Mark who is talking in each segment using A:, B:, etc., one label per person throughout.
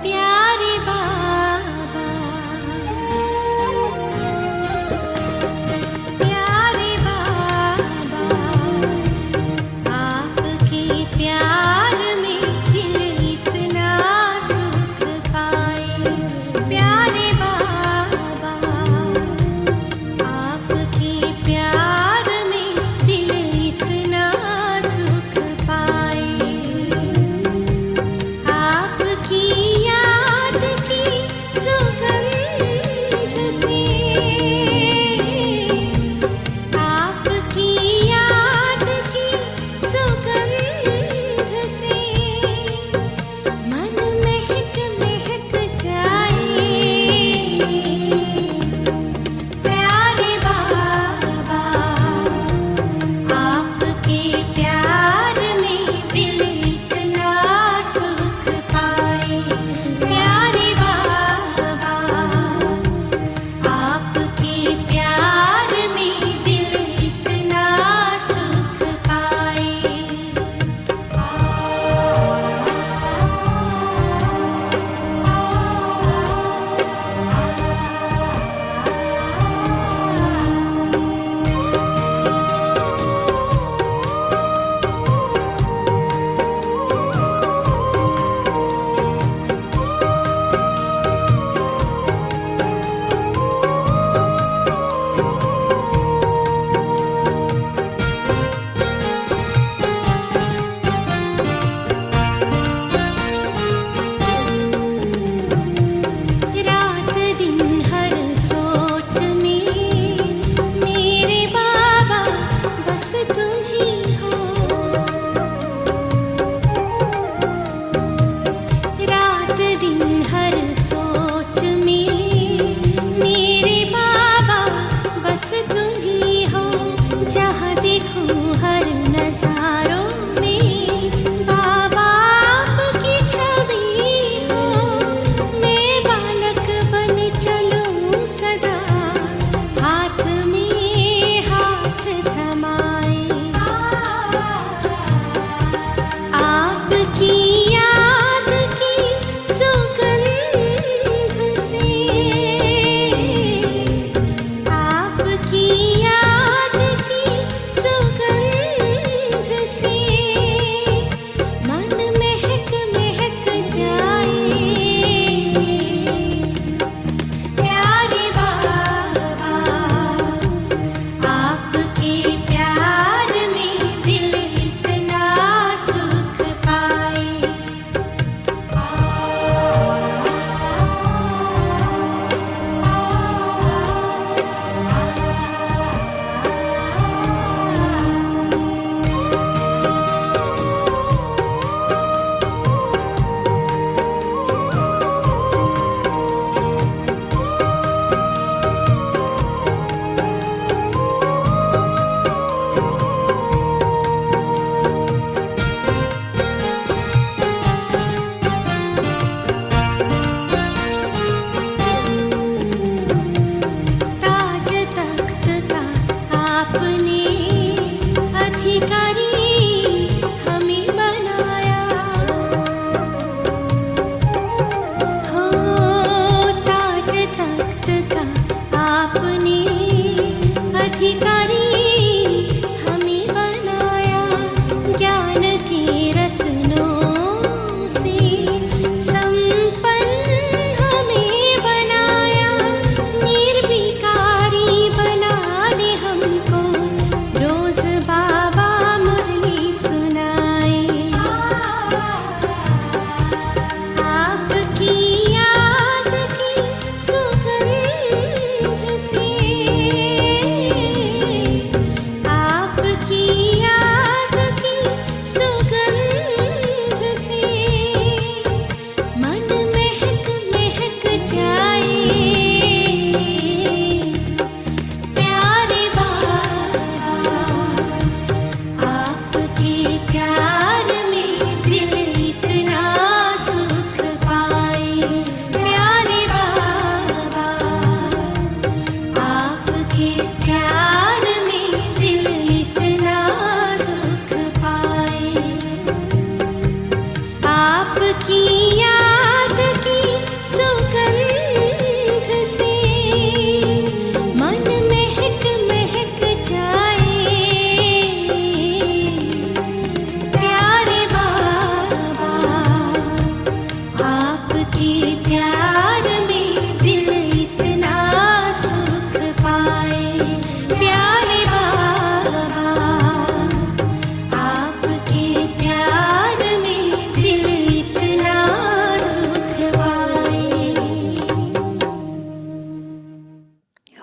A: प्यारे बाबा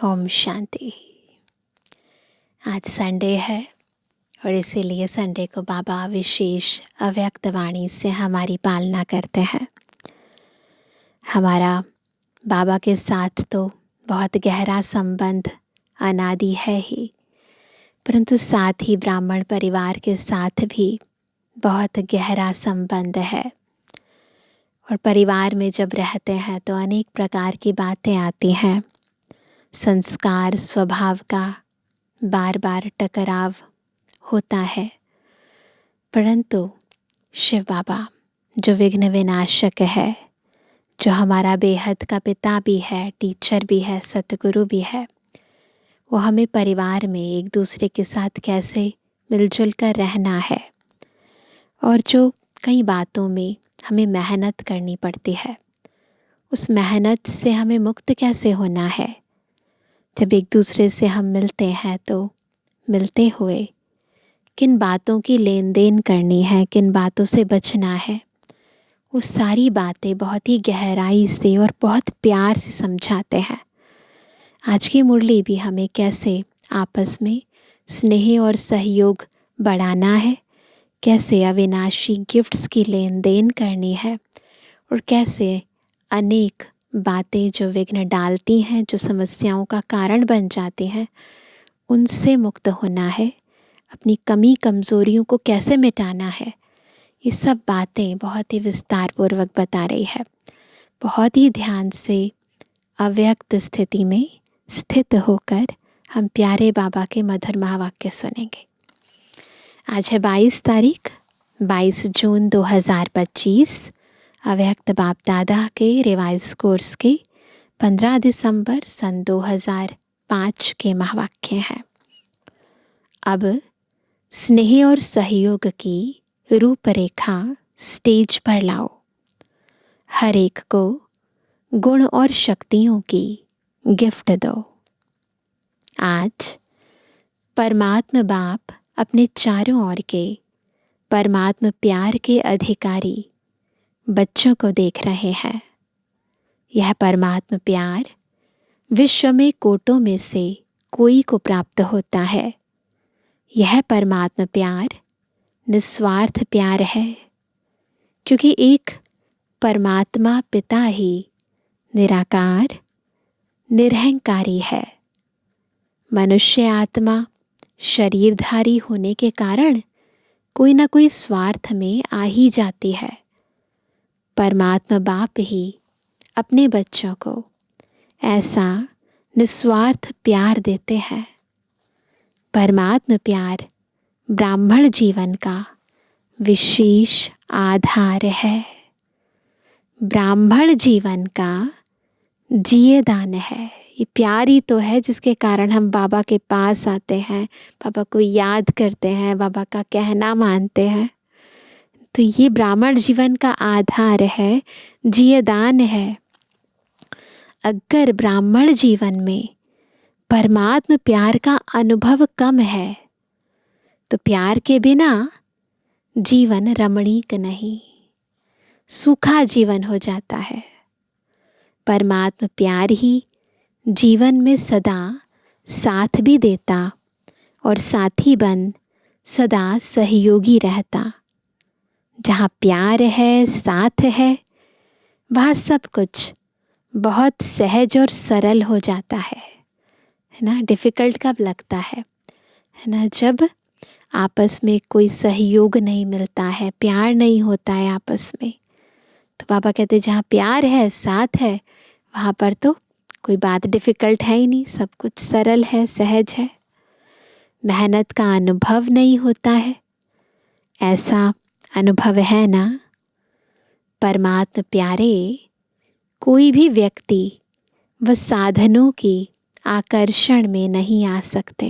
A: ओम शांति। आज संडे है और इसीलिए संडे को बाबा विशेष अव्यक्त वाणी से हमारी पालना करते हैं। हमारा बाबा के साथ तो बहुत गहरा संबंध अनादि है ही, परंतु साथ ही ब्राह्मण परिवार के साथ भी बहुत गहरा संबंध है। और परिवार में जब रहते हैं तो अनेक प्रकार की बातें आती हैं। संस्कार स्वभाव का बार बार टकराव होता है, परंतु शिव बाबा जो विघ्न विनाशक है, जो हमारा बेहद का पिता भी है, टीचर भी है, सतगुरु भी है, वो हमें परिवार में एक दूसरे के साथ कैसे मिलजुल कर रहना है और जो कई बातों में हमें मेहनत करनी पड़ती है, उस मेहनत से हमें मुक्त कैसे होना है। जब एक दूसरे से हम मिलते हैं तो मिलते हुए किन बातों की लेन देन करनी है, किन बातों से बचना है, वो सारी बातें बहुत ही गहराई से और बहुत प्यार से समझाते हैं। आज की मुरली भी हमें कैसे आपस में स्नेह और सहयोग बढ़ाना है, कैसे अविनाशी गिफ्ट्स की लेन देन करनी है और कैसे अनेक बातें जो विघ्न डालती हैं, जो समस्याओं का कारण बन जाती हैं, उनसे मुक्त होना है, अपनी कमी कमज़ोरियों को कैसे मिटाना है, ये सब बातें बहुत ही विस्तार पूर्वक बता रही है। बहुत ही ध्यान से अव्यक्त स्थिति में स्थित होकर हम प्यारे बाबा के मधुर महावाक्य सुनेंगे। आज है 22 जून 2025। अव्यक्त बाप दादा के रिवाइज कोर्स के 15 दिसंबर सन 2005 के महावाक्य हैं। अब स्नेह और सहयोग की रूपरेखा स्टेज पर लाओ, हर एक को गुण और शक्तियों की गिफ्ट दो। आज परमात्मा बाप अपने चारों ओर के परमात्मा प्यार के अधिकारी बच्चों को देख रहे हैं। यह परमात्मा प्यार विश्व में कोटों में से कोई को प्राप्त होता है। यह परमात्मा प्यार निस्वार्थ प्यार है, क्योंकि एक परमात्मा पिता ही निराकार निरहंकारी है। मनुष्य आत्मा शरीरधारी होने के कारण कोई ना कोई स्वार्थ में आ ही जाती है। परमात्मा बाप ही अपने बच्चों को ऐसा निस्वार्थ प्यार देते हैं। परमात्मा प्यार ब्राह्मण जीवन का विशेष आधार है, ब्राह्मण जीवन का जियेदान है। ये प्यार ही तो है जिसके कारण हम बाबा के पास आते हैं, बाबा को याद करते हैं, बाबा का कहना मानते हैं। तो ये ब्राह्मण जीवन का आधार है, जियेदान है। अगर ब्राह्मण जीवन में परमात्मा प्यार का अनुभव कम है तो प्यार के बिना जीवन रमणीक नहीं, सूखा जीवन हो जाता है। परमात्मा प्यार ही जीवन में सदा साथ भी देता और साथी बन सदा सहयोगी रहता। जहाँ प्यार है, साथ है, वहाँ सब कुछ बहुत सहज और सरल हो जाता है ना। डिफ़िकल्ट कब लगता है ना, जब आपस में कोई सहयोग नहीं मिलता है, प्यार नहीं होता है आपस में। तो बाबा कहते जहाँ प्यार है, साथ है, वहाँ पर तो कोई बात डिफ़िकल्ट है ही नहीं, सब कुछ सरल है, सहज है। मेहनत का अनुभव नहीं होता है, ऐसा अनुभव है ना। परमात्मा प्यारे कोई भी व्यक्ति व साधनों की आकर्षण में नहीं आ सकते,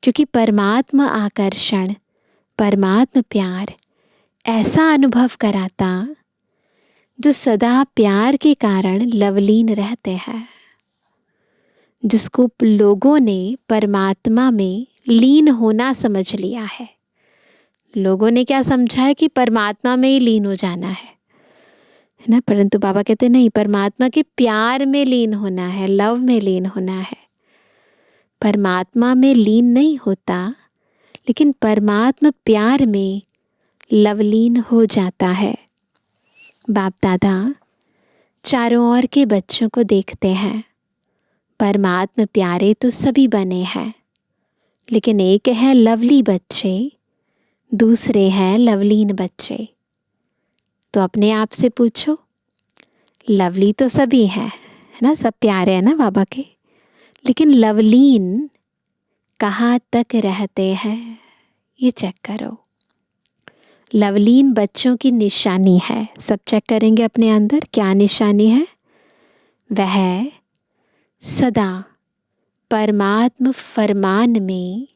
A: क्योंकि परमात्मा आकर्षण, परमात्मा प्यार ऐसा अनुभव कराता जो सदा प्यार के कारण लवलीन रहते हैं, जिसको लोगों ने परमात्मा में लीन होना समझ लिया है। लोगों ने क्या समझा है कि परमात्मा में ही लीन हो जाना है है ना। परंतु बाबा कहते नहीं, परमात्मा के प्यार में लीन होना है, लव में लीन होना है। परमात्मा में लीन नहीं होता, लेकिन परमात्मा प्यार में लवलीन हो जाता है। बाप दादा चारों ओर के बच्चों को देखते हैं। परमात्मा प्यारे तो सभी बने हैं, लेकिन एक है लवली बच्चे, दूसरे हैं लवलीन बच्चे। तो अपने आप से पूछो, लवली तो सभी हैं, है ना, सब प्यारे हैं ना बाबा के, लेकिन लवलीन कहाँ तक रहते हैं, ये चेक करो। लवलीन बच्चों की निशानी है, सब चेक करेंगे अपने अंदर क्या निशानी है। वह सदा परमात्म फरमान में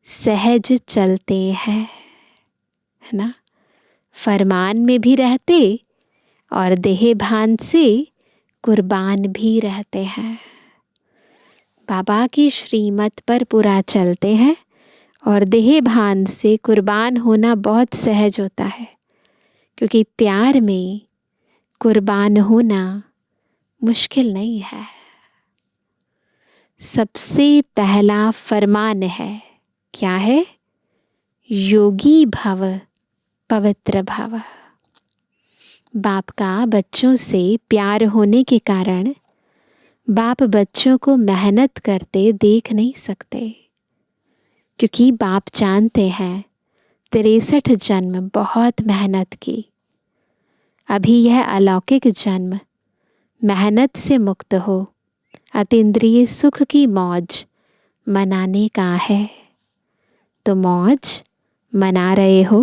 A: सहज चलते हैं, है ना। फरमान में भी रहते और देह भान से कुर्बान भी रहते हैं। बाबा की श्रीमत पर पूरा चलते हैं और देह भान से कुर्बान होना बहुत सहज होता है, क्योंकि प्यार में कुर्बान होना मुश्किल नहीं है। सबसे पहला फरमान है, क्या है? योगी भव पवित्र भव। बाप का बच्चों से प्यार होने के कारण बाप बच्चों को मेहनत करते देख नहीं सकते, क्योंकि बाप जानते हैं 63 जन्म बहुत मेहनत की। अभी यह अलौकिक जन्म मेहनत से मुक्त हो अतीन्द्रिय सुख की मौज मनाने का है। तो मौज मना रहे हो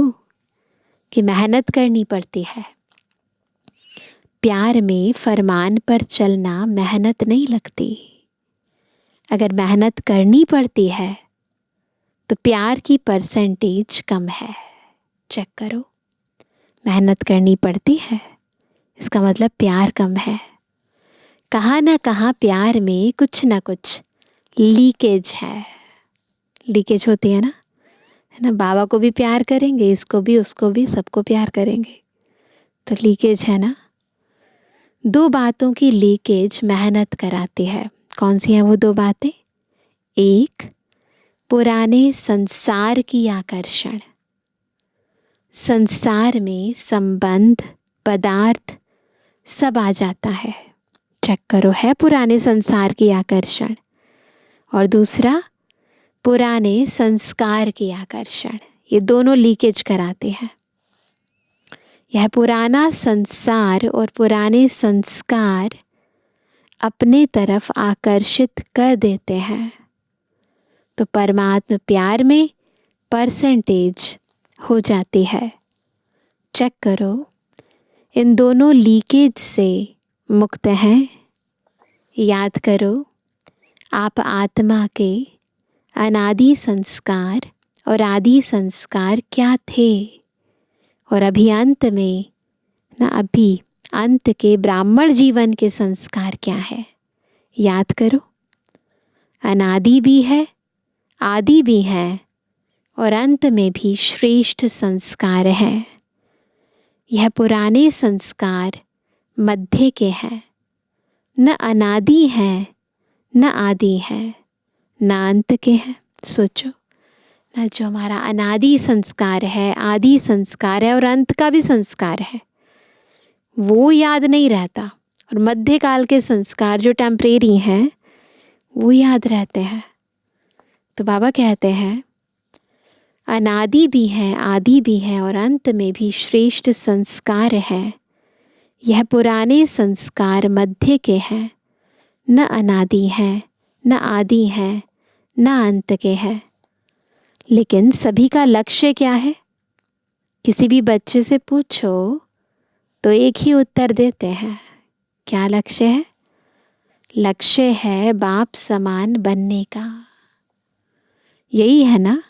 A: कि मेहनत करनी पड़ती है। प्यार में फरमान पर चलना मेहनत नहीं लगती। अगर मेहनत करनी पड़ती है तो प्यार की परसेंटेज कम है। चेक करो, मेहनत करनी पड़ती है, इसका मतलब प्यार कम है। कहाँ ना कहाँ प्यार में कुछ ना कुछ लीकेज है। लीकेज होती है ना। बाबा को भी प्यार करेंगे, इसको भी उसको भी सबको प्यार करेंगे, तो लीकेज है ना। दो बातों की लीकेज मेहनत कराती है। कौन सी हैं वो दो बातें? एक, पुराने संसार की आकर्षण। संसार में संबंध, पदार्थ सब आ जाता है। चेक करो, है पुराने संसार की आकर्षण। और दूसरा, पुराने संस्कार की आकर्षण। ये दोनों लीकेज कराते हैं। यह पुराना संसार और पुराने संस्कार अपने तरफ आकर्षित कर देते हैं, तो परमात्मा प्यार में परसेंटेज हो जाती है। चेक करो, इन दोनों लीकेज से मुक्त हैं। याद करो, आप आत्मा के अनादि संस्कार और आदि संस्कार क्या थे, और अभी अंत में अभी अंत के ब्राह्मण जीवन के संस्कार क्या है। याद करो, अनादि भी है, आदि भी है, और अंत में भी श्रेष्ठ संस्कार है। यह पुराने संस्कार मध्य के हैं, न अनादि है न आदि है, न अंत के हैं। सोचो ना, जो हमारा अनादि संस्कार है, आदि संस्कार है और अंत का भी संस्कार है, वो याद नहीं रहता, और मध्यकाल के संस्कार जो टेम्परेरी हैं वो याद रहते हैं। तो बाबा कहते हैं, अनादि भी है, आदि भी है, और अंत में भी श्रेष्ठ संस्कार है। यह पुराने संस्कार मध्य के हैं, न अनादि है न आदि है न अंत के हैं। लेकिन सभी का लक्ष्य क्या है? किसी भी बच्चे से पूछो तो एक ही उत्तर देते हैं। क्या लक्ष्य है? लक्ष्य है बाप समान बनने का। यही है ना?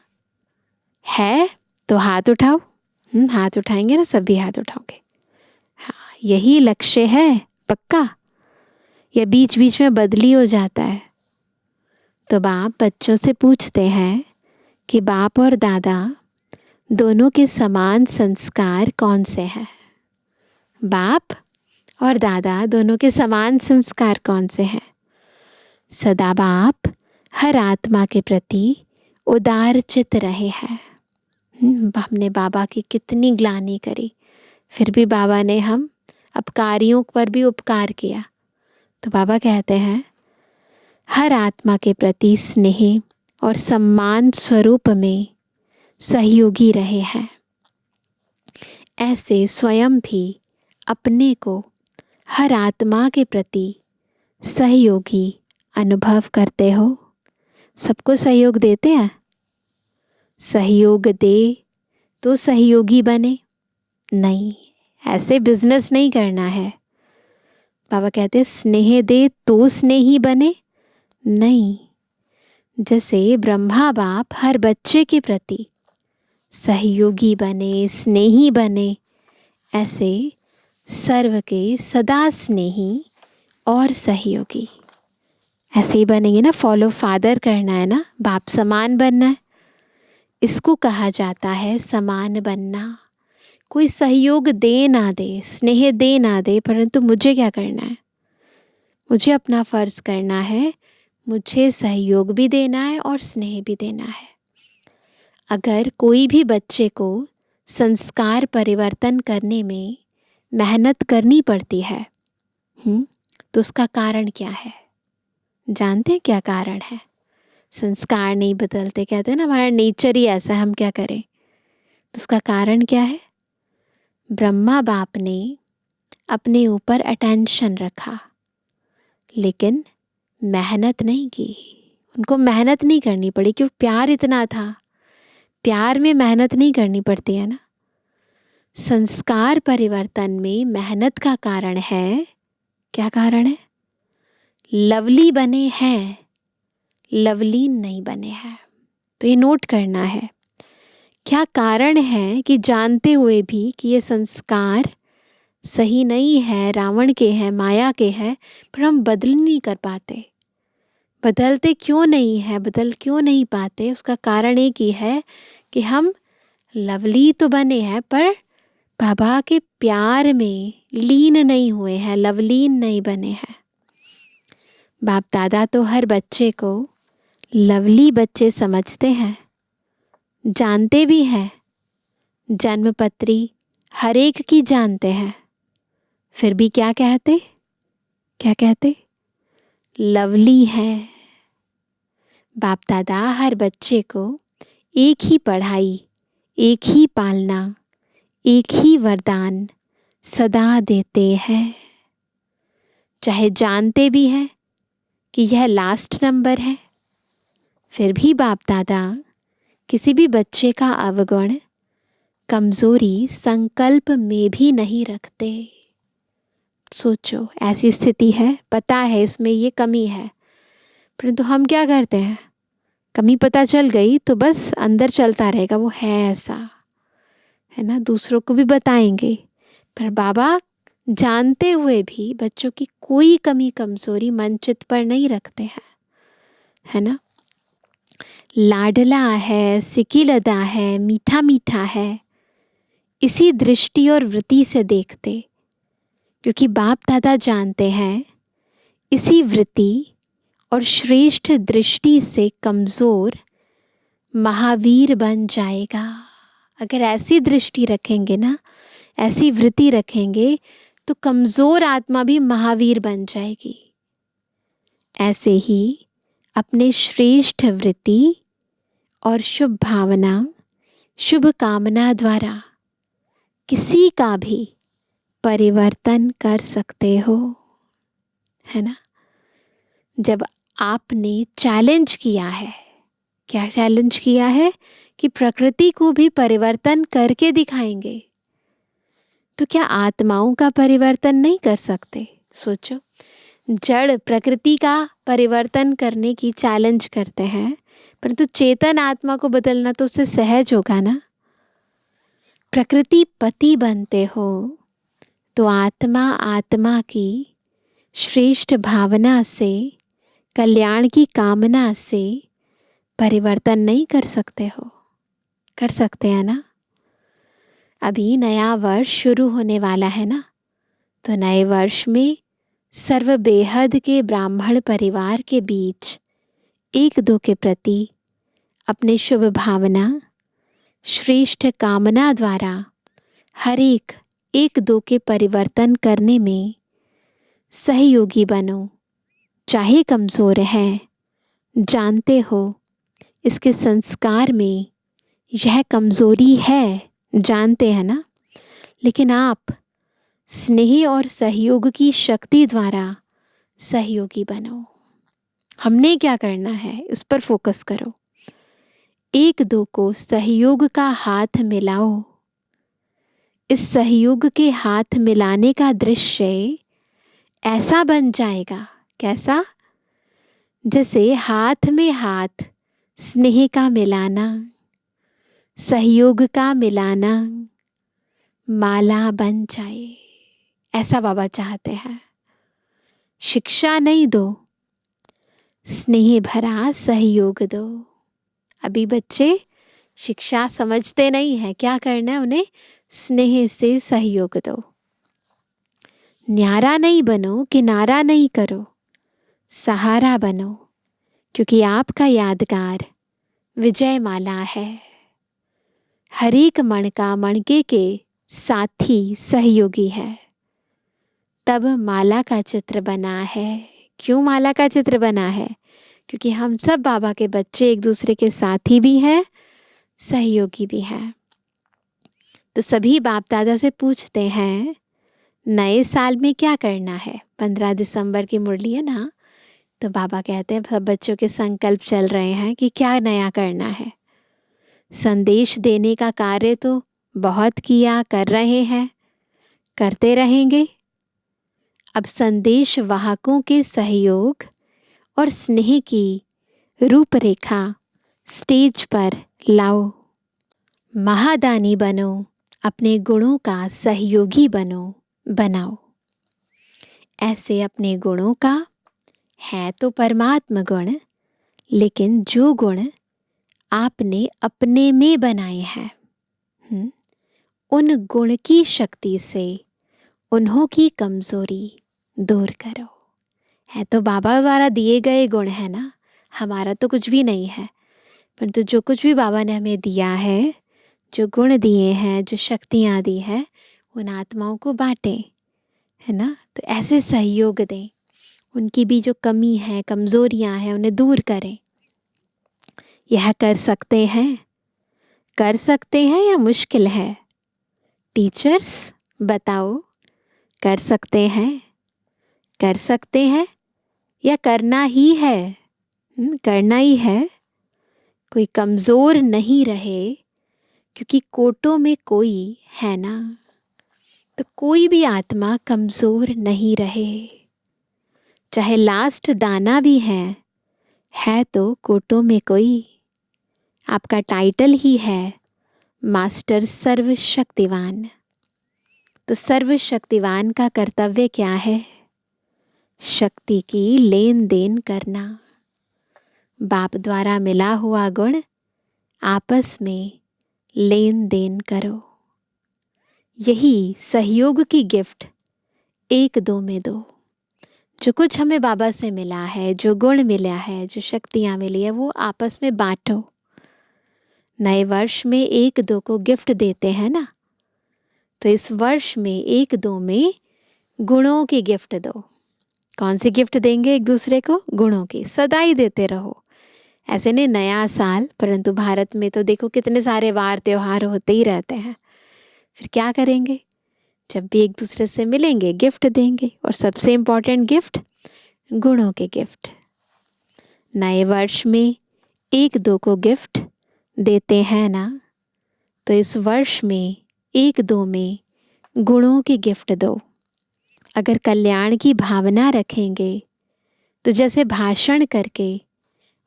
A: है तो हाथ उठाओ। हाथ उठाएंगे ना, सभी हाथ उठाओगे। हाँ, यही लक्ष्य है पक्का, या बीच बीच में बदली हो जाता है? तो बाप बच्चों से पूछते हैं कि बाप और दादा दोनों के समान संस्कार कौन से हैं? बाप और दादा दोनों के समान संस्कार कौन से हैं? सदा बाप हर आत्मा के प्रति उदार चित रहे हैं। हमने बाबा की कितनी ग्लानि करी, फिर भी बाबा ने हम अपकारियों पर भी उपकार किया। तो बाबा कहते हैं हर आत्मा के प्रति स्नेह और सम्मान स्वरूप में सहयोगी रहे हैं। ऐसे स्वयं भी अपने को हर आत्मा के प्रति सहयोगी अनुभव करते हो। सबको सहयोग देते हैं? सहयोग दे तो सहयोगी बने? नहीं, ऐसे बिजनेस नहीं करना है। बाबा कहते हैं स्नेह दे तो स्नेही बने? नहीं, जैसे ब्रह्मा बाप हर बच्चे के प्रति सहयोगी बने, स्नेही बने, ऐसे सर्व के सदा स्नेही और सहयोगी ऐसे ही बनेंगे ना। फॉलो फादर करना है ना, बाप समान बनना है। इसको कहा जाता है समान बनना। कोई सहयोग दे ना दे, स्नेह दे ना दे, परंतु मुझे क्या करना है? मुझे अपना फर्ज करना है। मुझे सहयोग भी देना है और स्नेह भी देना है। अगर कोई भी बच्चे को संस्कार परिवर्तन करने में मेहनत करनी पड़ती है तो उसका कारण क्या है? जानते हैं क्या कारण है? संस्कार नहीं बदलते, कहते हैं ना हमारा नेचर ही ऐसा, हम क्या करें? तो उसका कारण क्या है? ब्रह्मा बाप ने अपने ऊपर अटेंशन रखा, लेकिन मेहनत नहीं की। उनको मेहनत नहीं करनी पड़ी क्योंकि प्यार इतना था। प्यार में मेहनत नहीं करनी पड़ती है ना। संस्कार परिवर्तन में मेहनत का कारण है, क्या कारण है? लवली बने हैं, लवलीन नहीं बने हैं। तो ये नोट करना है। क्या कारण है कि जानते हुए भी कि ये संस्कार सही नहीं है, रावण के हैं, माया के हैं, पर हम बदल नहीं कर पाते। बदलते क्यों नहीं है, बदल क्यों नहीं पाते? उसका कारण एक ही है कि हम लवली तो बने हैं पर बाबा के प्यार में लीन नहीं हुए हैं, लवलीन नहीं बने हैं। बाप दादा तो हर बच्चे को लवली बच्चे समझते हैं, जानते भी हैं, जन्मपत्री हर एक की जानते हैं, फिर भी क्या कहते? क्या कहते? लवली है। बाप दादा हर बच्चे को एक ही पढ़ाई, एक ही पालना, एक ही वरदान सदा देते हैं। चाहे जानते भी हैं कि यह लास्ट नंबर है, फिर भी बाप दादा किसी भी बच्चे का अवगुण, कमजोरी संकल्प में भी नहीं रखते। सोचो, ऐसी स्थिति है, पता है इसमें ये कमी है, परंतु हम क्या करते हैं? कमी पता चल गई तो बस अंदर चलता रहेगा, वो है ऐसा, है ना, दूसरों को भी बताएंगे। पर बाबा जानते हुए भी बच्चों की कोई कमी कमजोरी मन चित्त पर नहीं रखते हैं, है ना। लाडला है, सिकिलदा है, मीठा मीठा है, इसी दृष्टि और वृत्ति से देखते, क्योंकि बाप दादा जानते हैं इसी वृत्ति और श्रेष्ठ दृष्टि से कमजोर महावीर बन जाएगा। अगर ऐसी दृष्टि रखेंगे ना, ऐसी वृत्ति रखेंगे, तो कमजोर आत्मा भी महावीर बन जाएगी। ऐसे ही अपने श्रेष्ठ वृत्ति और शुभ भावना, शुभ कामना द्वारा किसी का भी परिवर्तन कर सकते हो, है ना। जब आपने चैलेंज किया है, क्या चैलेंज किया है? कि प्रकृति को भी परिवर्तन करके दिखाएंगे, तो क्या आत्माओं का परिवर्तन नहीं कर सकते? सोचो, जड़ प्रकृति का परिवर्तन करने की चैलेंज करते हैं, परंतु चेतन आत्मा को बदलना तो उससे सहज होगा ना। प्रकृति पति बनते हो तो आत्मा आत्मा की श्रेष्ठ भावना से, कल्याण की कामना से परिवर्तन नहीं कर सकते हो? कर सकते हैं ना। अभी नया वर्ष शुरू होने वाला है ना, तो नए वर्ष में सर्व बेहद के ब्राह्मण परिवार के बीच एक दो के प्रति अपने शुभ भावना श्रेष्ठ कामना द्वारा हर एक दो के परिवर्तन करने में सहयोगी बनो। चाहे कमज़ोर है, जानते हो इसके संस्कार में यह कमज़ोरी है, जानते हैं ना, लेकिन आप स्नेह और सहयोग की शक्ति द्वारा सहयोगी बनो। हमने क्या करना है इस पर फोकस करो। एक दो को सहयोग का हाथ मिलाओ। इस सहयोग के हाथ मिलाने का दृश्य ऐसा बन जाएगा, कैसा? जैसे हाथ में हाथ स्नेह का मिलाना, सहयोग का मिलाना माला बन जाए, ऐसा बाबा चाहते हैं। शिक्षा नहीं दो, स्नेह भरा सहयोग दो। अभी बच्चे शिक्षा समझते नहीं है, क्या करना है उन्हें? स्नेह से सहयोग दो। न्यारा नहीं बनो, किनारा नहीं करो, सहारा बनो, क्योंकि आपका यादगार विजय माला है। हर एक मण का मणके के साथी सहयोगी है, तब माला का चित्र बना है। क्यों माला का चित्र बना है? क्योंकि हम सब बाबा के बच्चे एक दूसरे के साथी भी हैं, सहयोगी भी हैं। तो सभी बाप दादा से पूछते हैं नए साल में क्या करना है। 15 दिसंबर की मुरली है ना, तो बाबा कहते हैं सब बच्चों के संकल्प चल रहे हैं कि क्या नया करना है। संदेश देने का कार्य तो बहुत किया, कर रहे हैं, करते रहेंगे। अब संदेश वाहकों के सहयोग और स्नेह की रूपरेखा स्टेज पर लाओ। महादानी बनो, अपने गुणों का सहयोगी बनाओ। ऐसे अपने गुणों का है तो परमात्मा गुण, लेकिन जो गुण आपने अपने में बनाए हैं, उन गुण की शक्ति से उन्हों की कमजोरी दूर करो। है तो बाबा द्वारा दिए गए गुण है ना, हमारा तो कुछ भी नहीं है, परंतु जो कुछ भी बाबा ने हमें दिया है, जो गुण दिए हैं, जो शक्तियाँ दी है, उन आत्माओं को बांटें, है ना। तो ऐसे सहयोग दें, उनकी भी जो कमी है, कमज़ोरियाँ हैं, उन्हें दूर करें। यह कर सकते हैं या मुश्किल है? टीचर्स बताओ, कर सकते हैं या करना ही है? करना ही है। कोई कमज़ोर नहीं रहे, क्योंकि कोटों में कोई है ना, तो कोई भी आत्मा कमज़ोर नहीं रहे। चाहे लास्ट दाना भी है तो कोटों में कोई। आपका टाइटल ही है मास्टर सर्वशक्तिवान। तो सर्वशक्तिवान का कर्तव्य क्या है? शक्ति की लेन देन करना। बाप द्वारा मिला हुआ गुण आपस में लेन देन करो। यही सहयोग की गिफ्ट एक दो में दो। जो कुछ हमें बाबा से मिला है, जो गुण मिला है, जो शक्तियाँ मिली है, वो आपस में बांटो। नए वर्ष में एक दो को गिफ्ट देते हैं ना, तो इस वर्ष में एक दो में गुणों की गिफ्ट दो। कौन सी गिफ्ट देंगे एक दूसरे को? गुणों की। सदा ही देते रहो, ऐसे नहीं नया साल, परंतु भारत में तो देखो कितने सारे वार त्योहार होते ही रहते हैं। फिर क्या करेंगे? जब भी एक दूसरे से मिलेंगे गिफ्ट देंगे, और सबसे इम्पोर्टेंट गिफ्ट गुणों के गिफ्ट। नए वर्ष में एक दो को गिफ्ट देते हैं ना, तो इस वर्ष में एक दो में गुणों की गिफ्ट दो। अगर कल्याण की भावना रखेंगे तो जैसे भाषण करके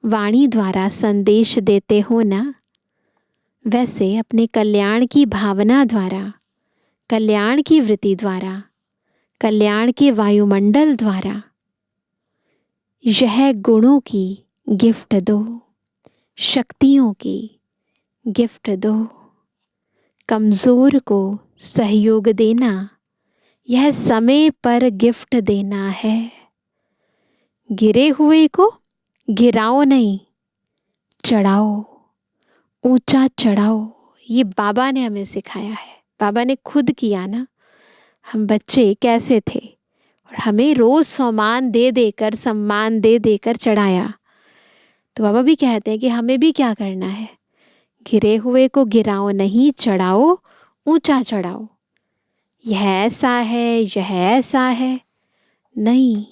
A: वाणी द्वारा संदेश देते हो ना, वैसे अपने कल्याण की भावना द्वारा, कल्याण की वृत्ति द्वारा, कल्याण के वायुमंडल द्वारा यह गुणों की गिफ्ट दो, शक्तियों की गिफ्ट दो। कमज़ोर को सहयोग देना, यह समय पर गिफ्ट देना है। गिरे हुए को गिराओ नहीं, चढ़ाओ, ऊंचा चढ़ाओ। ये बाबा ने हमें सिखाया है, बाबा ने खुद किया ना। हम बच्चे कैसे थे और हमें रोज सम्मान दे देकर, सम्मान दे देकर चढ़ाया। तो बाबा भी कहते हैं कि हमें भी क्या करना है, गिरे हुए को गिराओ नहीं, चढ़ाओ, ऊंचा चढ़ाओ। यह ऐसा है, यह ऐसा है, नहीं,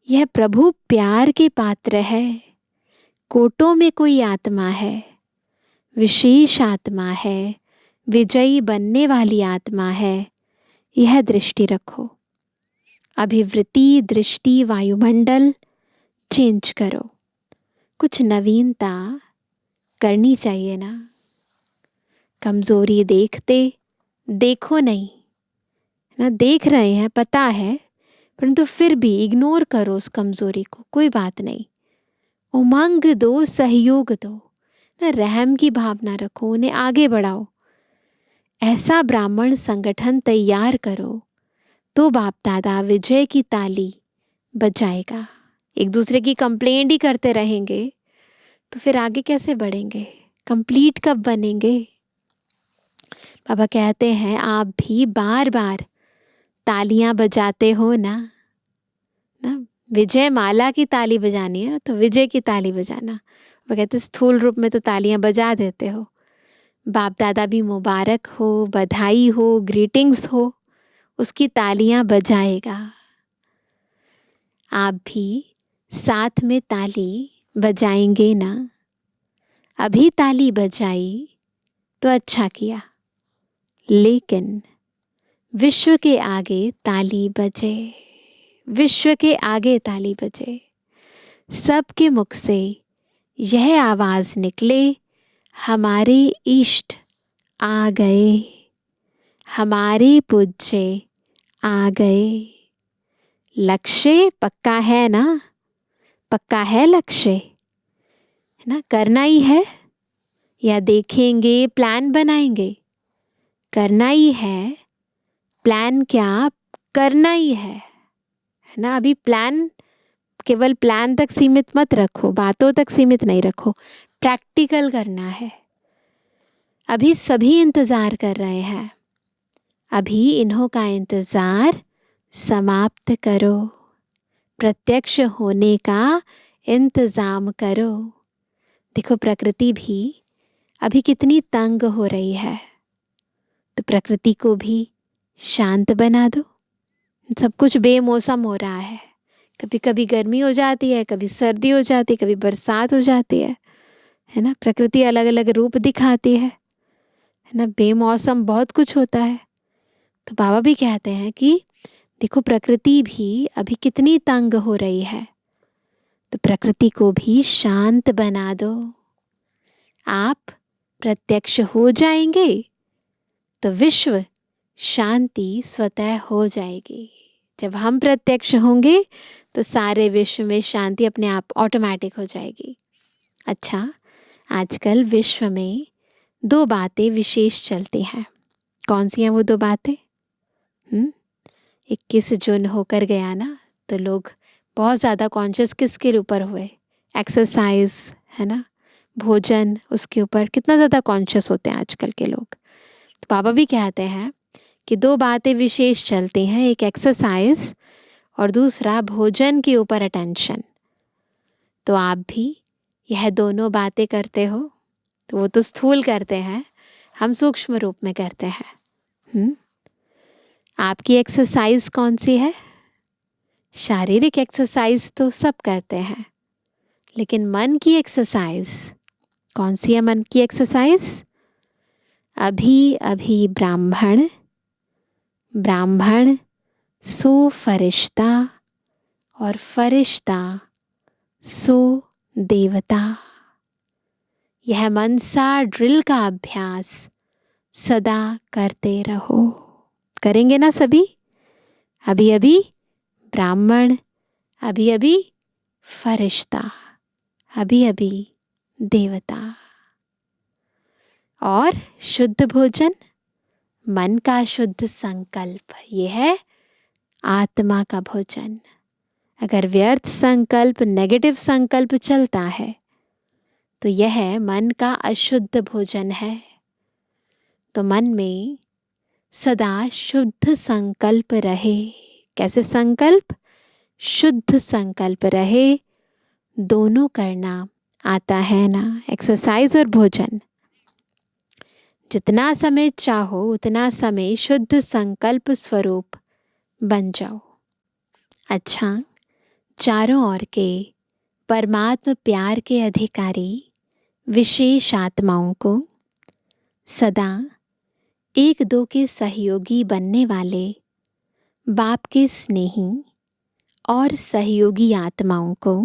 A: यह प्रभु प्यार के पात्र है। कोटों में कोई आत्मा है, विशेष आत्मा है, विजयी बनने वाली आत्मा है। यह दृष्टि रखो। अभिवृत्ति, दृष्टि, वायुमंडल चेंज करो। कुछ नवीनता करनी चाहिए ना। कमजोरी देखते देखो नहीं, ना देख रहे हैं पता है, परंतु फिर भी इग्नोर करो उस कमजोरी को, कोई बात नहीं। उमंग दो, सहयोग दो, ना रहम की भावना रखो, उन्हें आगे बढ़ाओ। ऐसा ब्राह्मण संगठन तैयार करो तो बाप दादा विजय की ताली बजाएगा। एक दूसरे की कंप्लेंट ही करते रहेंगे तो फिर आगे कैसे बढ़ेंगे, कंप्लीट कब बनेंगे। बाबा कहते हैं आप भी बार बार तालियां बजाते हो ना, विजय माला की ताली बजानी है ना, तो विजय की ताली बजाना। वो कहते स्थूल रूप में तो तालियां बजा देते हो। बाप दादा भी मुबारक हो, बधाई हो, ग्रीटिंग्स हो, उसकी तालियां बजाएगा। आप भी साथ में ताली बजाएंगे ना। अभी ताली बजाई तो अच्छा किया, लेकिन विश्व के आगे ताली बजे, विश्व के आगे ताली बजे। सबके मुख से यह आवाज निकले, हमारे इष्ट आ गए, हमारे पूज्य आ गए। लक्ष्य पक्का है ना, पक्का है लक्ष्य, है ना, करना ही है, या देखेंगे प्लान बनाएंगे। करना ही है, प्लान क्या, करना ही है ना। अभी प्लान केवल प्लान तक सीमित मत रखो, बातों तक सीमित नहीं रखो, प्रैक्टिकल करना है। अभी सभी इंतजार कर रहे हैं, अभी इन्हों का इंतजार समाप्त करो, प्रत्यक्ष होने का इंतजाम करो। देखो प्रकृति भी अभी कितनी तंग हो रही है, तो प्रकृति को भी शांत बना दो। सब कुछ बेमौसम हो रहा है, कभी कभी गर्मी हो जाती है, कभी सर्दी हो जाती है, कभी बरसात हो जाती है ना। प्रकृति अलग अलग रूप दिखाती है ना, बेमौसम बहुत कुछ होता है। तो बाबा भी कहते हैं कि देखो प्रकृति भी अभी कितनी तंग हो रही है, तो प्रकृति को भी शांत बना दो। आप प्रत्यक्ष हो जाएंगे तो विश्व शांति स्वतः हो जाएगी। जब हम प्रत्यक्ष होंगे तो सारे विश्व में शांति अपने आप ऑटोमेटिक हो जाएगी। अच्छा, आजकल विश्व में दो बातें विशेष चलती हैं। कौन सी हैं वो दो बातें? 21 जून होकर गया ना, तो लोग बहुत ज़्यादा कॉन्शियस किसके ऊपर हुए? एक्सरसाइज, है ना, भोजन, उसके ऊपर कितना ज़्यादा कॉन्शियस होते हैं आजकल के लोग। तो बाबा भी कहते हैं कि दो बातें विशेष चलती हैं, एक एक्सरसाइज और दूसरा भोजन के ऊपर अटेंशन। तो आप भी यह दोनों बातें करते हो? तो वो तो स्थूल करते हैं, हम सूक्ष्म रूप में करते हैं। आपकी एक्सरसाइज कौन सी है? शारीरिक एक्सरसाइज तो सब करते हैं, लेकिन मन की एक्सरसाइज कौन सी है? मन की एक्सरसाइज अभी अभी ब्राह्मण, ब्राह्मण सो फरिश्ता, और फरिश्ता सो देवता। यह मनसा ड्रिल का अभ्यास सदा करते रहो। करेंगे ना सभी? अभी अभी ब्राह्मण, अभी अभी फरिश्ता, अभी अभी देवता। और शुद्ध भोजन, मन का शुद्ध संकल्प, ये है आत्मा का भोजन। अगर व्यर्थ संकल्प, नेगेटिव संकल्प चलता है तो यह मन का अशुद्ध भोजन है। तो मन में सदा शुद्ध संकल्प रहे। कैसे संकल्प? शुद्ध संकल्प रहे। दोनों करना आता है ना, एक्सरसाइज और भोजन। जितना समय चाहो उतना समय शुद्ध संकल्प स्वरूप बन जाओ। अच्छा, चारों ओर के परमात्म प्यार के अधिकारी विशेष आत्माओं को, सदा एक दो के सहयोगी बनने वाले बाप के स्नेही और सहयोगी आत्माओं को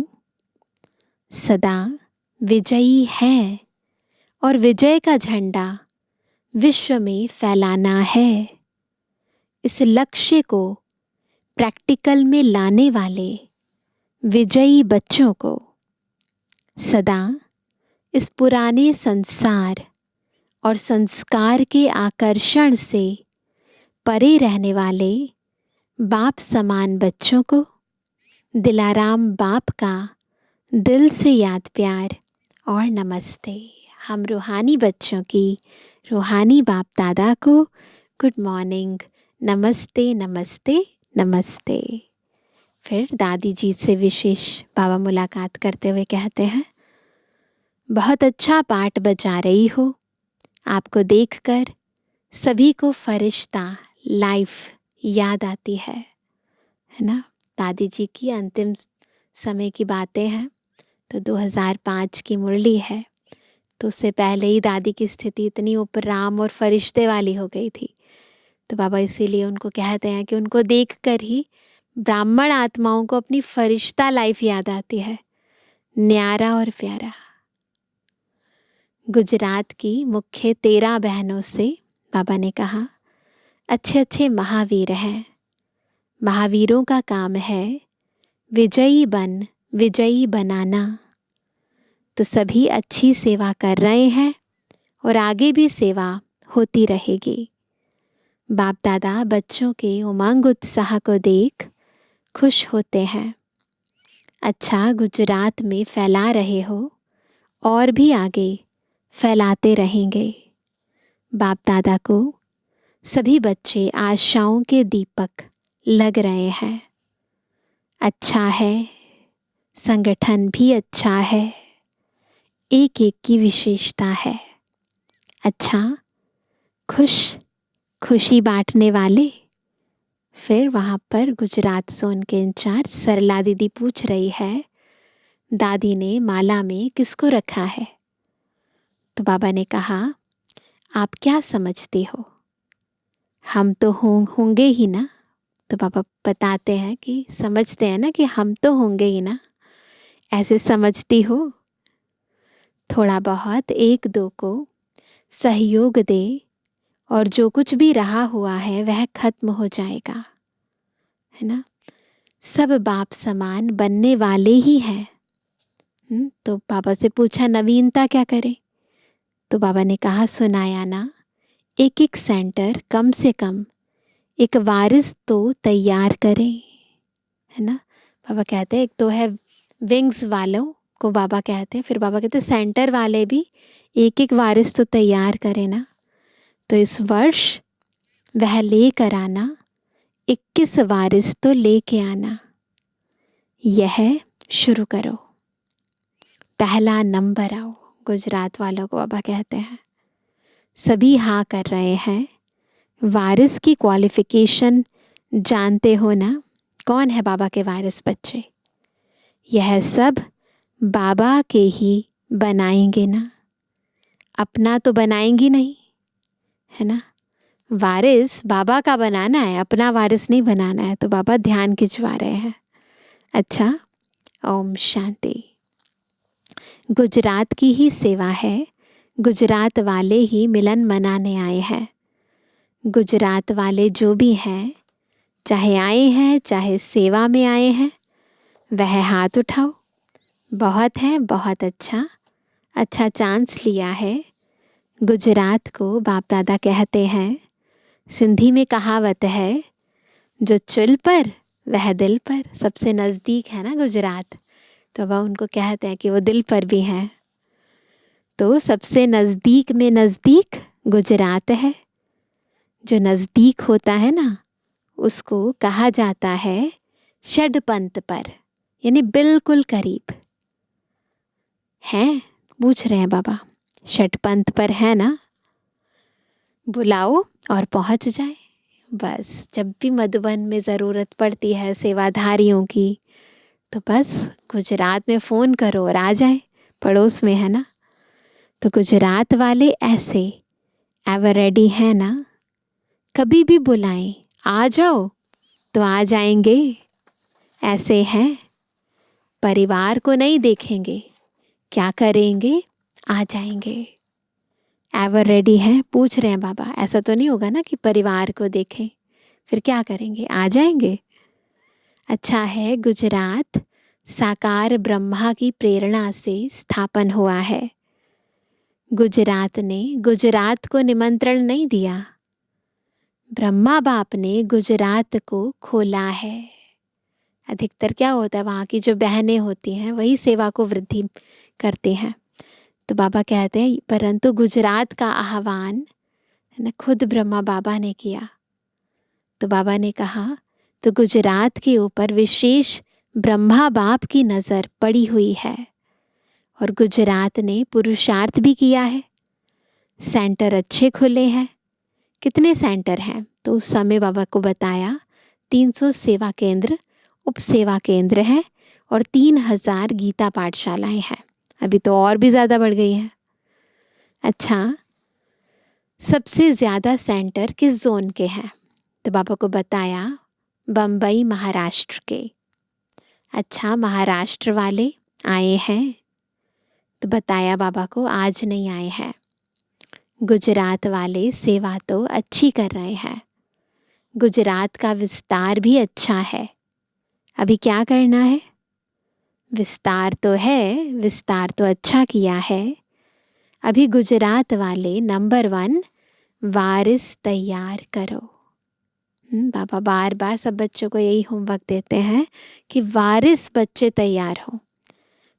A: सदा विजयी है और विजय का झंडा विश्व में फैलाना है। इस लक्ष्य को प्रैक्टिकल में लाने वाले विजयी बच्चों को सदा इस पुराने संसार और संस्कार के आकर्षण से परे रहने वाले बाप समान बच्चों को दिलाराम बाप का दिल से याद प्यार और नमस्ते। हम रूहानी बच्चों की रूहानी बाप दादा को गुड मॉर्निंग, नमस्ते नमस्ते नमस्ते। फिर दादी जी से विशेष बाबा मुलाकात करते हुए कहते हैं, बहुत अच्छा पाठ बजा रही हो। आपको देखकर सभी को फरिश्ता लाइफ याद आती है ना। दादी जी की अंतिम समय की बातें हैं। तो 2005 की मुरली है। तो उससे पहले ही दादी की स्थिति इतनी उपराम और फरिश्ते वाली हो गई थी। तो बाबा इसीलिए उनको कहते हैं कि उनको देखकर ही ब्राह्मण आत्माओं को अपनी फरिश्ता लाइफ याद आती है। न्यारा और प्यारा। गुजरात की मुख्य 13 बहनों से बाबा ने कहा, अच्छे अच्छे महावीर हैं। महावीरों का काम है विजयी बन विजयी बनाना। तो सभी अच्छी सेवा कर रहे हैं और आगे भी सेवा होती रहेगी। बाप दादा बच्चों के उमंग उत्साह को देख खुश होते हैं। अच्छा, गुजरात में फैला रहे हो और भी आगे फैलाते रहेंगे। बाप दादा को सभी बच्चे आशाओं के दीपक लग रहे हैं। अच्छा है, संगठन भी अच्छा है, एक एक की विशेषता है। अच्छा, खुशी बांटने वाले। फिर वहाँ पर गुजरात जोन के इंचार्ज सरला दीदी पूछ रही है, दादी ने माला में किसको रखा है? तो बाबा ने कहा, आप क्या समझती हो? हम तो होंगे ही ना। तो बाबा बताते हैं कि समझते हैं ना कि हम तो होंगे ही ना। ऐसे समझती हो? थोड़ा बहुत एक दो को सहयोग दे और जो कुछ भी रहा हुआ है वह खत्म हो जाएगा, है ना। सब बाप समान बनने वाले ही हैं। तो बाबा से पूछा, नवीनता क्या करे? तो बाबा ने कहा, सुनाया ना, एक एक सेंटर कम से कम एक वारिस तो तैयार करें, है ना। बाबा कहते हैं, एक तो है विंग्स वालों को बाबा कहते हैं, फिर बाबा कहते हैं सेंटर वाले भी एक एक वारिस तो तैयार करें ना। तो इस वर्ष वह लेकर आना, 21 वारिस तो लेके आना। यह शुरू करो, पहला नंबर आओ। गुजरात वालों को बाबा कहते हैं। सभी हाँ कर रहे हैं। वारिस की क्वालिफिकेशन जानते हो ना, कौन है बाबा के वारिस बच्चे? यह सब बाबा के ही बनाएंगे ना, अपना तो बनाएंगी नहीं, है ना। वारिस बाबा का बनाना है, अपना वारिस नहीं बनाना है। तो बाबा ध्यान खिंचवा रहे हैं। अच्छा, ओम शांति। गुजरात की ही सेवा है, गुजरात वाले ही मिलन मनाने आए हैं। गुजरात वाले जो भी हैं, चाहे आए हैं चाहे सेवा में आए हैं, वह हाथ उठाओ। बहुत है, बहुत अच्छा चांस लिया है। गुजरात को बाप दादा कहते हैं सिंधी में कहावत है, जो चुल पर वह दिल पर। सबसे नज़दीक है ना गुजरात, तो वह उनको कहते हैं कि वो दिल पर भी हैं। तो सबसे नज़दीक में नज़दीक गुजरात है। जो नज़दीक होता है ना, उसको कहा जाता है षडपंथ पर, यानी बिल्कुल करीब हैं। पूछ रहे हैं बाबा, षडपंथ पर है ना? बुलाओ और पहुंच जाए। बस जब भी मधुबन में ज़रूरत पड़ती है सेवाधारियों की, तो बस गुजरात में फ़ोन करो और आ जाए, पड़ोस में है ना। तो गुजरात वाले ऐसे एवर रेडी है ना, कभी भी बुलाएं आ जाओ तो आ जाएंगे। ऐसे हैं, परिवार को नहीं देखेंगे, क्या करेंगे, आ जाएंगे। एवर रेडी हैं। पूछ रहे हैं बाबा, ऐसा तो नहीं होगा ना कि परिवार को देखें फिर क्या करेंगे, आ जाएंगे। अच्छा है, गुजरात साकार ब्रह्मा की प्रेरणा से स्थापन हुआ है। गुजरात ने गुजरात को निमंत्रण नहीं दिया, ब्रह्मा बाप ने गुजरात को खोला है। अधिकतर क्या होता है, वहाँ की जो बहनें होती हैं वही सेवा को वृद्धि करते हैं। तो बाबा कहते हैं, परंतु गुजरात का आह्वान है ना खुद ब्रह्मा बाबा ने किया। तो बाबा ने कहा, तो गुजरात के ऊपर विशेष ब्रह्मा बाप की नज़र पड़ी हुई है और गुजरात ने पुरुषार्थ भी किया है। सेंटर अच्छे खुले हैं। कितने सेंटर हैं? तो उस समय बाबा को बताया 300 सेवा केंद्र, उप सेवा केंद्र हैं और 3000 गीता पाठशालाएं हैं। अभी तो और भी ज़्यादा बढ़ गई है। अच्छा, सबसे ज़्यादा सेंटर किस जोन के हैं? तो बाबा को बताया बम्बई महाराष्ट्र के। अच्छा, महाराष्ट्र वाले आए हैं? तो बताया बाबा को आज नहीं आए हैं। गुजरात वाले सेवा तो अच्छी कर रहे हैं, गुजरात का विस्तार भी अच्छा है। अभी क्या करना है? विस्तार तो है, विस्तार तो अच्छा किया है। अभी गुजरात वाले नंबर 1 वारिस तैयार करो। बाबा बार बार सब बच्चों को यही होमवर्क देते हैं कि वारिस बच्चे तैयार हो।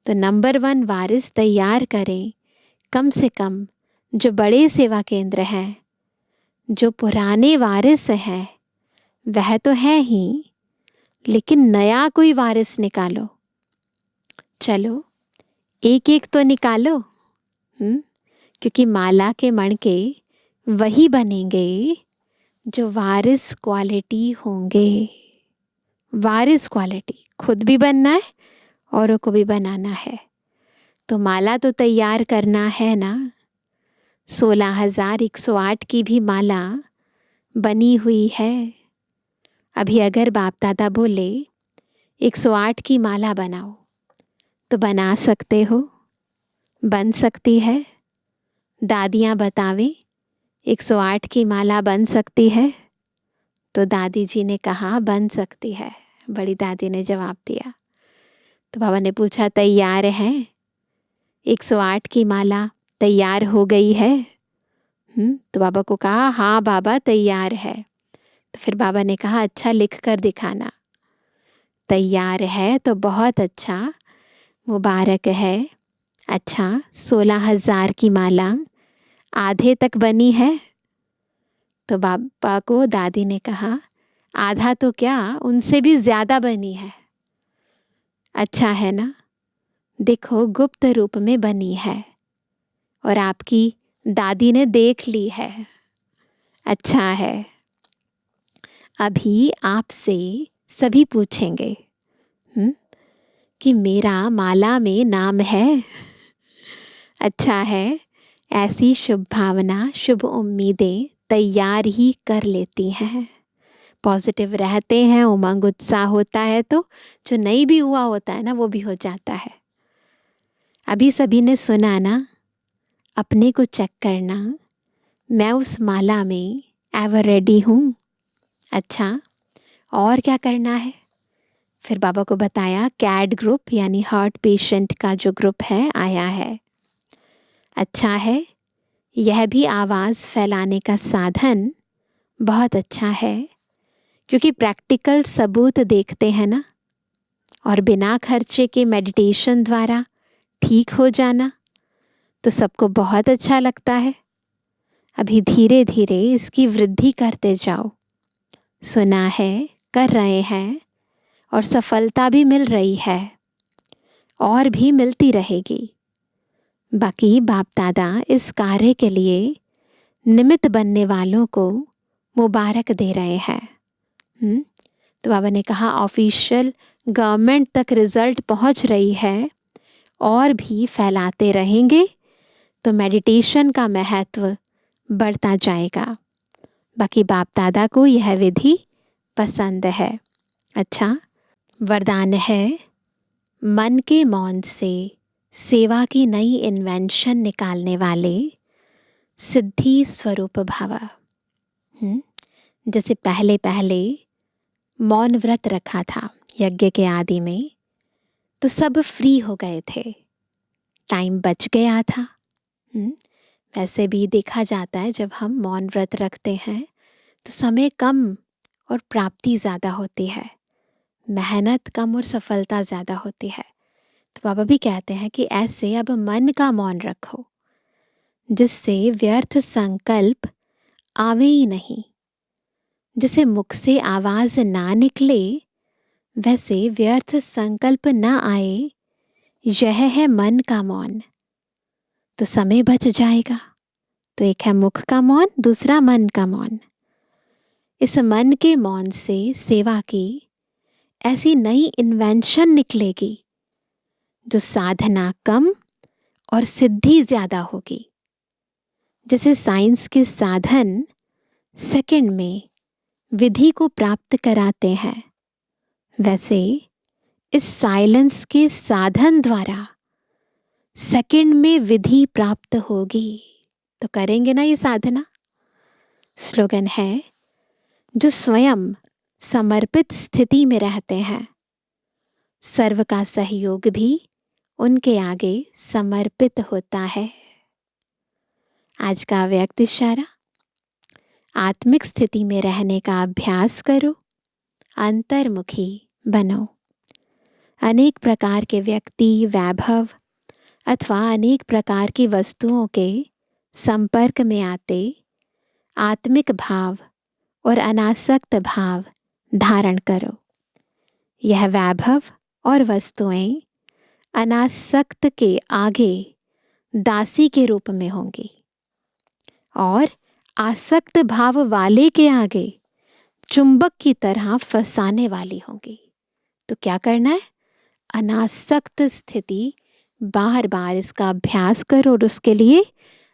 A: तो नंबर 1 वारिस तैयार करें। कम से कम जो बड़े सेवा केंद्र हैं, जो पुराने वारिस हैं वह तो है ही, लेकिन नया कोई वारिस निकालो। चलो एक एक तो निकालो, क्योंकि माला के मणके वही बनेंगे जो वारिस क्वालिटी होंगे। वारिस क्वालिटी खुद भी बनना है, औरों को भी बनाना है। तो माला तो तैयार करना है ना। 16,108 की भी माला बनी हुई है। अभी अगर बाप दादा बोले 108 की माला बनाओ, तो बना सकते हो, बन सकती है। दादियाँ बतावें 108 की माला बन सकती है? तो दादी जी ने कहा बन सकती है। बड़ी दादी ने जवाब दिया। तो बाबा ने पूछा, तैयार हैं? 108 की माला तैयार हो गई है? तो बाबा को कहा, हाँ बाबा तैयार है। तो फिर बाबा ने कहा, अच्छा लिख कर दिखाना। तैयार है तो बहुत अच्छा, मुबारक है। अच्छा, 16,000 की माला आधे तक बनी है? तो बाबा को दादी ने कहा, आधा तो क्या, उनसे भी ज़्यादा बनी है। अच्छा है ना, देखो गुप्त रूप में बनी है और आपकी दादी ने देख ली है। अच्छा है। अभी आपसे सभी पूछेंगे कि मेरा माला में नाम है? अच्छा है, ऐसी शुभ भावना, शुभ उम्मीदें तैयार ही कर लेती हैं। पॉजिटिव रहते हैं, उमंग उत्साह होता है, तो जो नहीं भी हुआ होता है ना वो भी हो जाता है। अभी सभी ने सुना ना, अपने को चेक करना, मैं उस माला में एवर रेडी हूँ। अच्छा, और क्या करना है? फिर बाबा को बताया कैड ग्रुप यानी हार्ट पेशेंट का जो ग्रुप है आया है। अच्छा है, यह भी आवाज़ फैलाने का साधन बहुत अच्छा है, क्योंकि प्रैक्टिकल सबूत देखते हैं ना, और बिना खर्चे के मेडिटेशन द्वारा ठीक हो जाना तो सबको बहुत अच्छा लगता है। अभी धीरे धीरे इसकी वृद्धि करते जाओ। सुना है, कर रहे हैं, और सफलता भी मिल रही है और भी मिलती रहेगी। बाकी बाप दादा इस कार्य के लिए निमित्त बनने वालों को मुबारक दे रहे हैं। तो बाबा ने कहा ऑफिशियल गवर्नमेंट तक रिजल्ट पहुंच रही है, और भी फैलाते रहेंगे तो मेडिटेशन का महत्व बढ़ता जाएगा। बाकी बाप दादा को यह विधि पसंद है। अच्छा, वरदान है, मन के मौन से सेवा की नई इन्वेंशन निकालने वाले सिद्धि स्वरूप भव। जैसे पहले पहले मौन व्रत रखा था यज्ञ के आदि में, तो सब फ्री हो गए थे, टाइम बच गया था। वैसे भी देखा जाता है जब हम मौन व्रत रखते हैं तो समय कम और प्राप्ति ज़्यादा होती है, मेहनत कम और सफलता ज़्यादा होती है। तो बाबा भी कहते हैं कि ऐसे अब मन का मौन रखो, जिससे व्यर्थ संकल्प आवे ही नहीं। जैसे मुख से आवाज़ ना निकले, वैसे व्यर्थ संकल्प ना आए, यह है मन का मौन। तो समय बच जाएगा। तो एक है मुख का मौन, दूसरा मन का मौन। इस मन के मौन से सेवा की ऐसी नई इन्वेंशन निकलेगी जो साधना कम और सिद्धि ज़्यादा होगी। जैसे साइंस के साधन सेकंड में विधि को प्राप्त कराते हैं, वैसे इस साइलेंस के साधन द्वारा सेकंड में विधि प्राप्त होगी। तो करेंगे ना ये साधना। स्लोगन है, जो स्वयं समर्पित स्थिति में रहते हैं, सर्व का सहयोग भी उनके आगे समर्पित होता है। आज का व्यक्त इशारा, आत्मिक स्थिति में रहने का अभ्यास करो, अंतर्मुखी बनो। अनेक प्रकार के व्यक्ति, वैभव अथवा अनेक प्रकार की वस्तुओं के संपर्क में आते आत्मिक भाव और अनासक्त भाव धारण करो। यह वैभव और वस्तुएं अनासक्त के आगे दासी के रूप में होंगी, और आसक्त भाव वाले के आगे चुंबक की तरह फंसाने वाली होंगी। तो क्या करना है? अनासक्त स्थिति बार बार इसका अभ्यास करो, और उसके लिए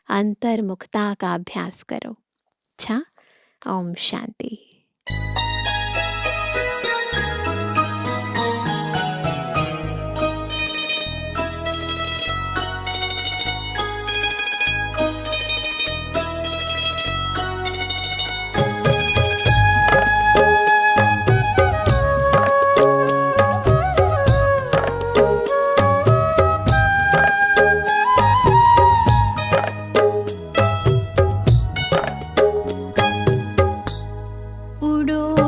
A: अंतर्मुखता का अभ्यास करो। अच्छा, ओम शांति।
B: उड़ो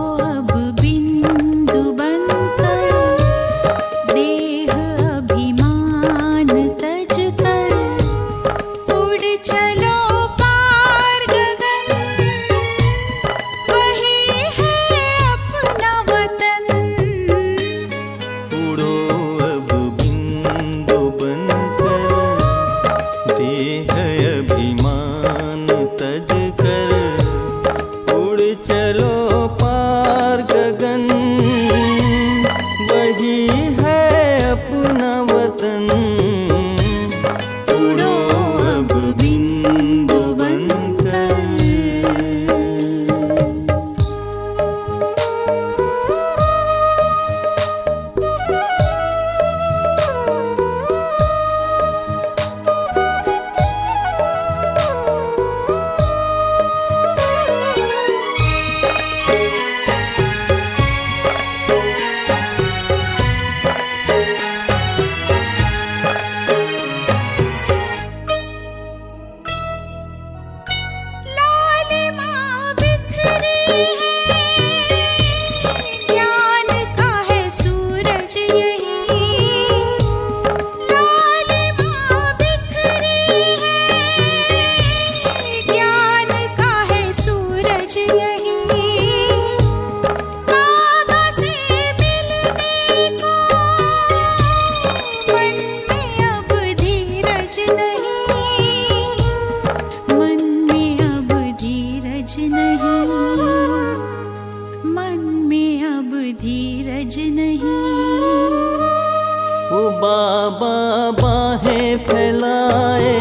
B: ओ बाबा बाहें फैलाए,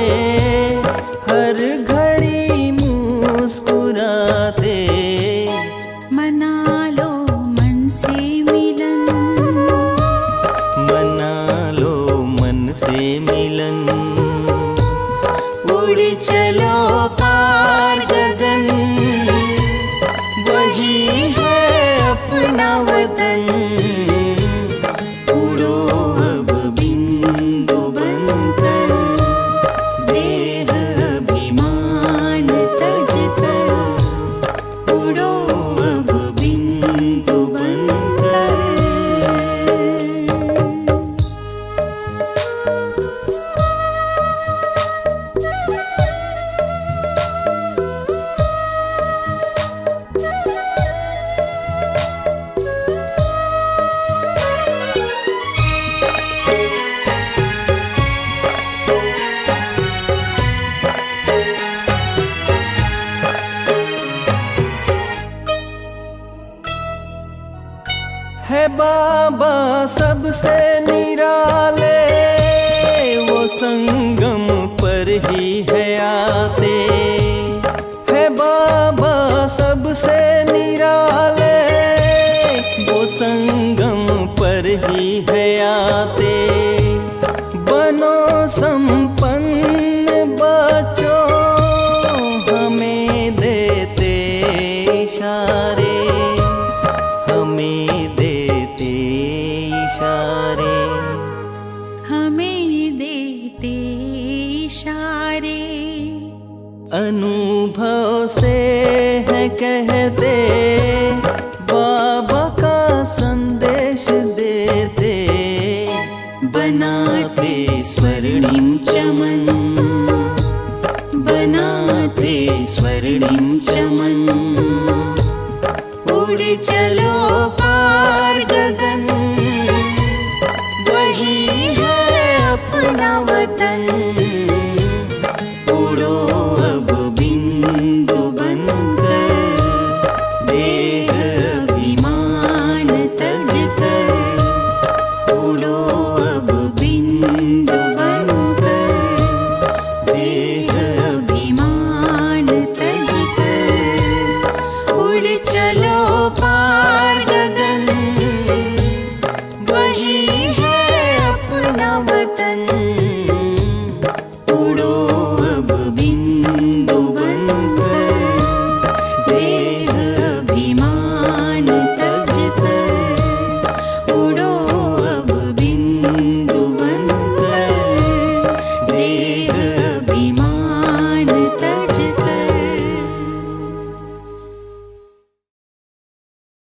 B: हर घड़ी मुस्कुराते।
C: मना लो मन से मिलन,
B: मना लो मन से मिलन।
C: उड़ चलो पार गगन,
B: वही है अपना वतन। उड़ो अब बिंदु बनकर,
C: देह अभिमान तज कर। उड़ो अब बिंदु बनकर।
B: है बाबा सबसे निराले, वो संगम पर ही है आते। है बाबा सबसे निराले, वो संगम पर ही है आते। बनो संपन्न बच्चों, हमें देते इशारे, हमें देते इशारे।
C: हमें देते इशारे।
B: अनुभव से है कहते, बाबा का संदेश देते।
C: बनाते स्वर्णिम चमन, बनाते स्वर्णिम चमन। उड़ चलो पार गगन, वही है अपना वतन। उड़ो अब बिंदु बनकर।